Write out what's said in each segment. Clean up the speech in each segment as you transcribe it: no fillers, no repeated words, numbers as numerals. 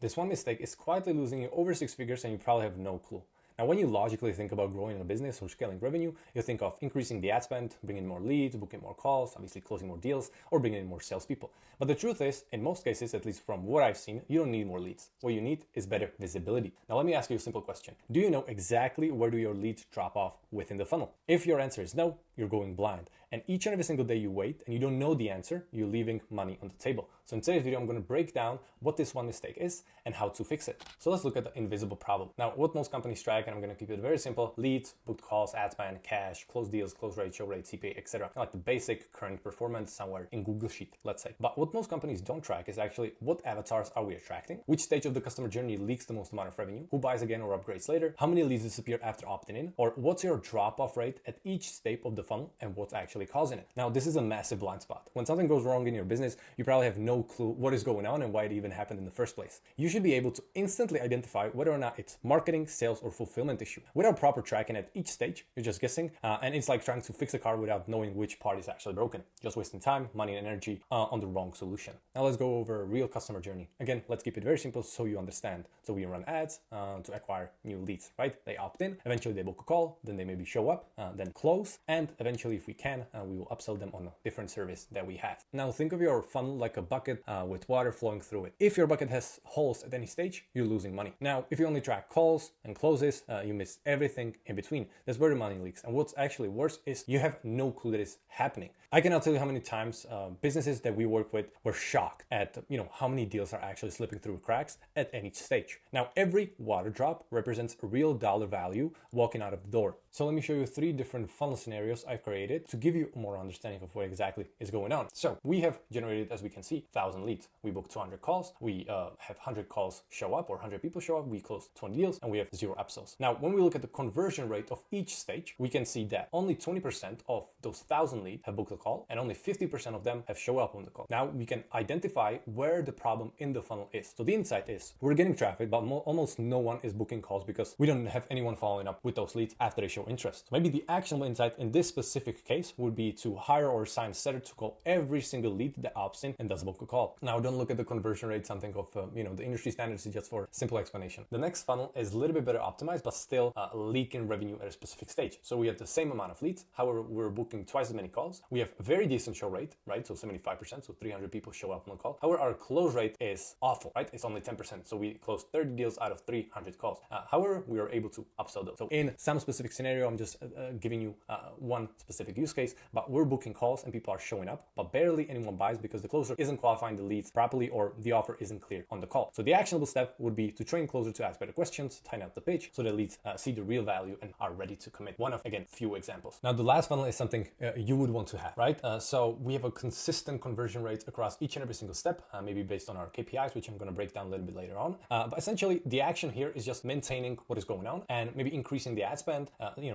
This one mistake is quietly losing you over six figures and you probably have no clue. Now, when you logically think about growing a business or scaling revenue, you think of increasing the ad spend, bringing more leads, booking more calls, obviously closing more deals, or bringing in more salespeople. But the truth is, in most cases, at least from what I've seen, you don't need more leads. What you need is better visibility. Now, let me ask you a simple question. Do you know exactly where do your leads drop off within the funnel? If your answer is no, you're going blind. And each and every single day you wait and you don't know the answer, you're leaving money on the table. So in today's video, I'm going to break down what this one mistake is and how to fix it. So let's look at the invisible problem. Now, what most companies track, and I'm going to keep it very simple: leads, booked calls, ad spend, cash, close deals, close rate, show rate, CPA, etc. Like the basic current performance somewhere in Google Sheet, let's say. But what most companies don't track is actually what avatars are we attracting, which stage of the customer journey leaks the most amount of revenue, who buys again or upgrades later, how many leads disappear after opting in, or what's your drop-off rate at each step of the funnel and what's actually causing it. Now, this is a massive blind spot. When something goes wrong in your business, you probably have no clue what is going on and why it even happened in the first place. You should be able to instantly identify whether or not it's marketing, sales, or fulfillment issue. Without proper tracking at each stage, you're just guessing, and it's like trying to fix a car without knowing which part is actually broken. Just wasting time, money, and energy on the wrong solution. Now let's go over a real customer journey. Again, let's keep it very simple so you understand. So we run ads to acquire new leads, right? They opt in, eventually they book a call, then they maybe show up, then close, and eventually, if we can, we will upsell them on a different service that we have. Now think of your funnel like a bucket with water flowing through it. If your bucket has holes at any stage, you're losing money. Now, if you only track calls and closes, you miss everything in between. That's where the money leaks. And what's actually worse is you have no clue that is happening. I cannot tell you how many times businesses that we work with were shocked at how many deals are actually slipping through cracks at any stage. Now, every water drop represents a real dollar value walking out of the door. So let me show you three different funnel scenarios I've created to give you more understanding of what exactly is going on. So we have generated, as we can see, 1,000 leads. We booked 200 calls. We have 100 calls show up or 100 people show up. We closed 20 deals and we have 0 upsells. Now, when we look at the conversion rate of each stage, we can see that only 20% of those 1,000 leads have booked a call and only 50% of them have shown up on the call. Now we can identify where the problem in the funnel is. So the insight is we're getting traffic, but almost no one is booking calls because we don't have anyone following up with those leads after they show interest. Maybe the actionable insight in this specific case would be to hire or assign a setter to call every single lead that opts in and does book a call. Now don't look at the conversion rate, something of the industry standards, is just for simple explanation. The next funnel is a little bit better optimized, but still leaking revenue at a specific stage. So we have the same amount of leads, however, we're booking twice as many calls. We have a very decent show rate, right? So 75%, so 300 people show up on the call. However, our close rate is awful, right? It's only 10%. So we closed 30 deals out of 300 calls. However, we are able to upsell those. So in some specific scenario, I'm just giving you one specific use case, but we're booking calls and people are showing up, but barely anyone buys because the closer isn't qualifying the leads properly or the offer isn't clear on the call. So the actionable step would be to train closer to ask better questions, tighten out the pitch so the leads see the real value and are ready to commit. One of, again, few examples. Now the last funnel is something you would want to have, right? So we have a consistent conversion rate across each and every single step, maybe based on our KPIs, which I'm going to break down a little bit later on. But essentially the action here is just maintaining what is going on and maybe increasing the ad spend,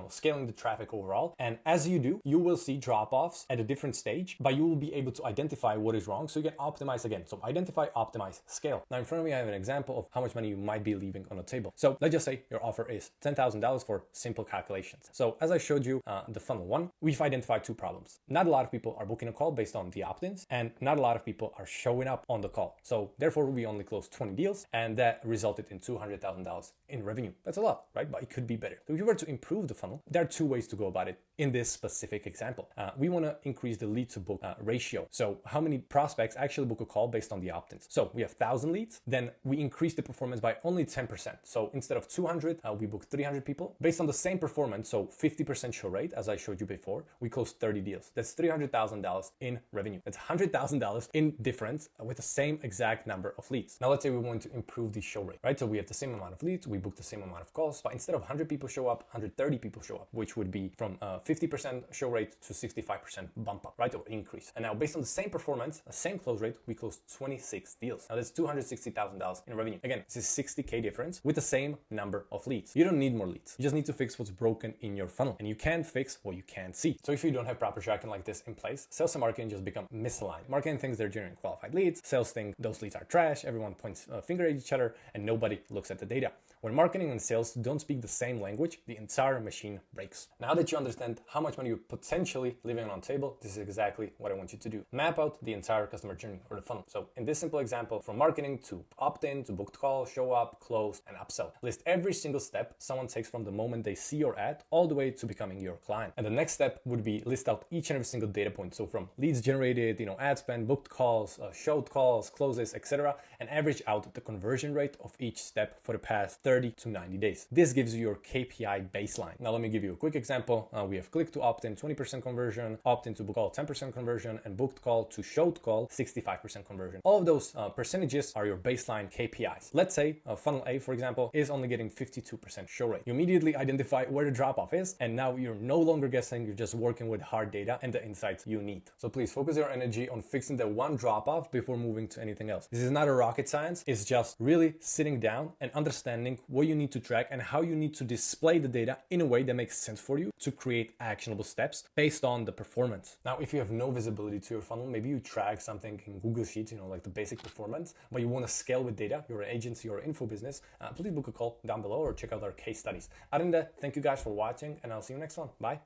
scaling the traffic overall. And as you do, you will see drop-offs at a different stage, but you will be able to identify what is wrong so you can optimize again. So identify, optimize, scale. Now in front of me, I have an example of how much money you might be leaving on the table. So let's just say your offer is $10,000 for simple calculations. So as I showed you the funnel one, we've identified two problems. Not a lot of people are booking a call based on the opt-ins and not a lot of people are showing up on the call. So therefore we only closed 20 deals and that resulted in $200,000 in revenue. That's a lot, right? But it could be better. So if you were to improve the funnel, there are two ways to go about it in this specific example. We want to increase the lead to book ratio. So how many prospects actually book a call based on the opt-ins? So we have 1,000 leads, then we increase the performance by only 10%. So instead of 200, we booked 300 people. Based on the same performance, so 50% show rate, as I showed you before, we closed 30 deals. That's $300,000 in revenue. That's $100,000 in difference with the same exact number of leads. Now let's say we want to improve the show rate, right? So we have the same amount of leads, we booked the same amount of calls, but instead of 100 people show up, 130 people show up, which would be from 50% show rate to 65% bump up, right? Or increase. And now based on the same performance, the same close rate, we closed 26 deals. Now that's $260,000 in revenue. Again, this is 60K difference with the same number of leads. You don't need more leads. You just need to fix what's broken in your funnel and you can't fix what you can't see. So if you don't have proper tracking like this in place, sales and marketing just become misaligned. Marketing thinks they're generating qualified leads. Sales think those leads are trash. Everyone points a finger at each other and nobody looks at the data. When marketing and sales don't speak the same language, the entire machine breaks. Now that you understand how much money you potentially essentially leaving it on the table. This is exactly what I want you to do. Map out the entire customer journey or the funnel. So in this simple example, from marketing to opt-in to booked call, show up, close, and upsell. List every single step someone takes from the moment they see your ad all the way to becoming your client. And the next step would be list out each and every single data point. So from leads generated, ad spend, booked calls, showed calls, closes, etc., and average out the conversion rate of each step for the past 30 to 90 days. This gives you your KPI baseline. Now let me give you a quick example. We have click to opt-in 20% conversion, opt-in to book call 10% conversion, and booked call to showed call 65% conversion. All of those percentages are your baseline KPIs. Let's say funnel A, for example, is only getting 52% show rate. You immediately identify where the drop-off is, and now you're no longer guessing, you're just working with hard data and the insights you need. So please focus your energy on fixing the one drop-off before moving to anything else. This is not a rocket science. It's just really sitting down and understanding what you need to track and how you need to display the data in a way that makes sense for you to create actionable steps based on the performance. Now, if you have no visibility to your funnel, maybe you track something in Google Sheets, like the basic performance, but you want to scale with data, you're an agency or info business, please book a call down below or check out our case studies. Other than that, thank you guys for watching, and I'll see you next one. Bye.